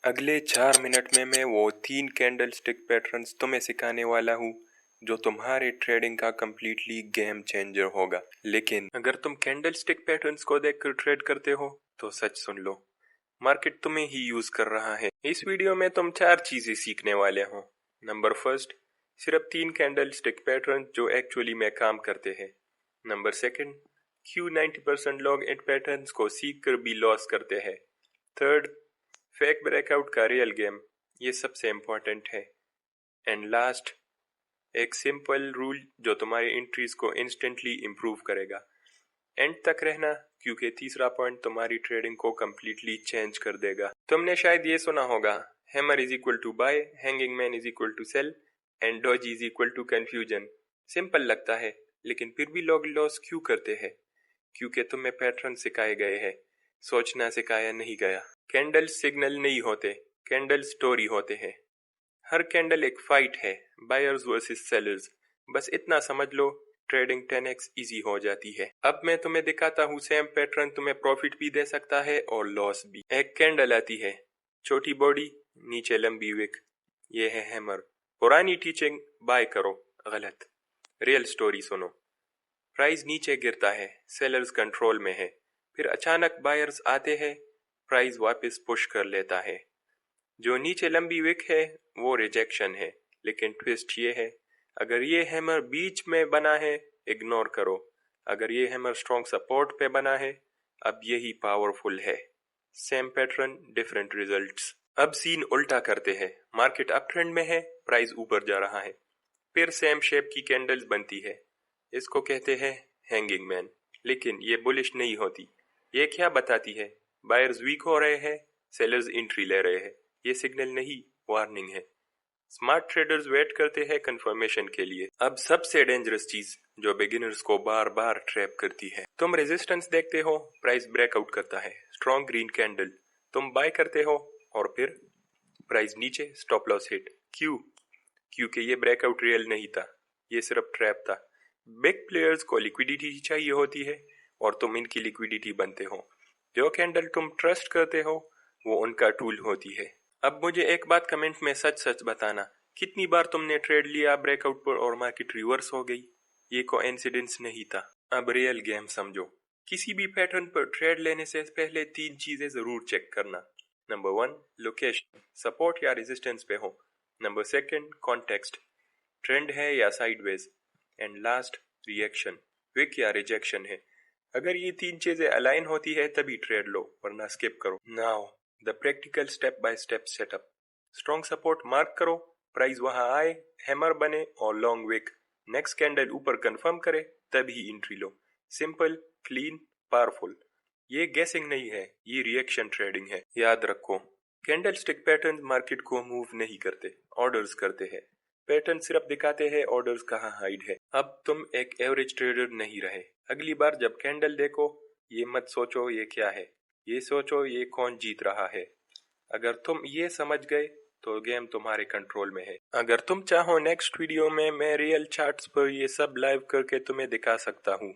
अगले 4 मिनट में मैं वो 3 कैंडल स्टिक पैटर्न्स तुम्हें सिखाने वाला हूँ जो तुम्हारे ट्रेडिंग का कम्प्लीटली गेम चेंजर होगा। लेकिन अगर तुम कैंडल स्टिक पैटर्न्स को देखकर ट्रेड करते हो तो सच सुन लो, मार्केट तुम्हें ही यूज कर रहा है। इस वीडियो में तुम 4 चीजें सीखने वाले हो। नंबर फर्स्ट, सिर्फ 3 कैंडल स्टिक पैटर्न जो एक्चुअली में काम करते हैं। नंबर सेकंड, क्यों 90% लोग इन पैटर्न्स को सीख कर भी लॉस करते हैं। थर्ड, फेक ब्रेकआउट का रियल गेम, ये सबसे इम्पोर्टेंट है। एंड लास्ट, एक सिंपल रूल जो तुम्हारी एंट्रीज को इंस्टेंटली इंप्रूव करेगा। एंड तक रहना, क्योंकि तीसरा पॉइंट तुम्हारी ट्रेडिंग को कम्प्लीटली चेंज कर देगा। तुमने शायद ये सुना होगा, hammer is equal to buy, hanging man is equal to sell and doji is equal to confusion. Simple लगता है, लेकिन फिर भी लोग लॉस क्यों करते हैं? क्योंकि तुम्हें पैटर्न सिखाए गए हैं, सोचना सिखाया नहीं गया। कैंडल सिग्नल नहीं होते, कैंडल स्टोरी होते हैं। हर कैंडल एक फाइट है, बायर्स वर्सेस सेलर्स। बस इतना समझ लो, ट्रेडिंग 10x इजी हो जाती है। अब मैं तुम्हें दिखाता हूँ सेम पैटर्न तुम्हें प्रॉफिट भी दे सकता है और लॉस भी। एक कैंडल आती है, छोटी बॉडी, नीचे लंबी विक, ये है हैमर। पुरानी टीचिंग बाय करो, गलत। रियल स्टोरी सुनो, प्राइस नीचे गिरता है, सेलर्स कंट्रोल में है, फिर अचानक बायर्स आते हैं, प्राइस वापस पुश कर लेता है। जो नीचे लंबी विक है वो रिजेक्शन है, लेकिन ट्विस्ट ये है, अगर ये हैमर बीच में बना है इग्नोर करो, अगर ये हैमर स्ट्रॉन्ग सपोर्ट पे बना है अब यही पावरफुल है। Same pattern different results. अब सीन उल्टा करते हैं, मार्केट अप ट्रेंड में है, प्राइस ऊपर जा रहा है, फिर सेम शेप की कैंडल्स बनती है, इसको कहते हैं हैंगिंग मैन। लेकिन ये बुलिश नहीं होती, ये क्या बताती है? बायर्स वीक हो रहे हैं, सेलर्स एंट्री ले रहे हैं। ये सिग्नल नहीं, वार्निंग है। स्मार्ट ट्रेडर्स वेट करते हैं कंफर्मेशन के लिए। अब सबसे डेंजरस चीज जो बिगिनर्स को बार बार ट्रैप करती है, तुम रेजिस्टेंस देखते हो, प्राइस ब्रेकआउट करता है, स्ट्रॉन्ग ग्रीन कैंडल, तुम बाय करते हो और फिर प्राइस नीचे, स्टॉप लॉस हिट। क्यों? क्योंकि ये ब्रेकआउट रियल नहीं था, ये सिर्फ ट्रैप था। बिग प्लेयर्स को लिक्विडिटी चाहिए होती है और तुम इनकी लिक्विडिटी बनते हो। जो कैंडल तुम ट्रस्ट करते हो वो उनका टूल होती है। अब मुझे एक बात कमेंट में सच सच बताना, कितनी बार तुमने ट्रेड लिया ब्रेकआउट पर और मार्केट रिवर्स हो गई? ये कोइंसिडेंस नहीं था। अब रियल गेम समझो, किसी भी पैटर्न पर ट्रेड लेने से पहले 3 चीजें जरूर चेक करना। नंबर 1, लोकेशन, सपोर्ट या रेजिस्टेंस पे हो। नंबर 2, कॉन्टेक्स्ट, ट्रेंड है या sideways. And last, reaction, wick या रिजेक्शन है। अगर ये 3 चीजें अलाइन होती है तभी ट्रेड लो, वरना स्किप करो। Now the practical step by step setup. Strong support mark करो, प्राइस वहां आए, हैमर बने और लॉन्ग विक, नेक्स्ट कैंडल ऊपर कंफर्म करे तभी एंट्री लो। Simple, clean, powerful. ये गेसिंग नहीं है, ये रिएक्शन ट्रेडिंग है। याद रखो, कैंडल स्टिक पैटर्न मार्केट को मूव नहीं करते, ऑर्डर्स करते हैं। पैटर्न सिर्फ दिखाते हैं, ऑर्डर्स कहाँ हाइड है। अब तुम एक एवरेज ट्रेडर नहीं रहे। अगली बार जब कैंडल देखो, ये मत सोचो ये क्या है, ये सोचो ये कौन जीत रहा है। अगर तुम ये समझ गए तो गेम तुम्हारे कंट्रोल में है। अगर तुम चाहो नेक्स्ट वीडियो में मैं रियल चार्ट्स पर ये सब लाइव करके तुम्हें दिखा सकता हूँ।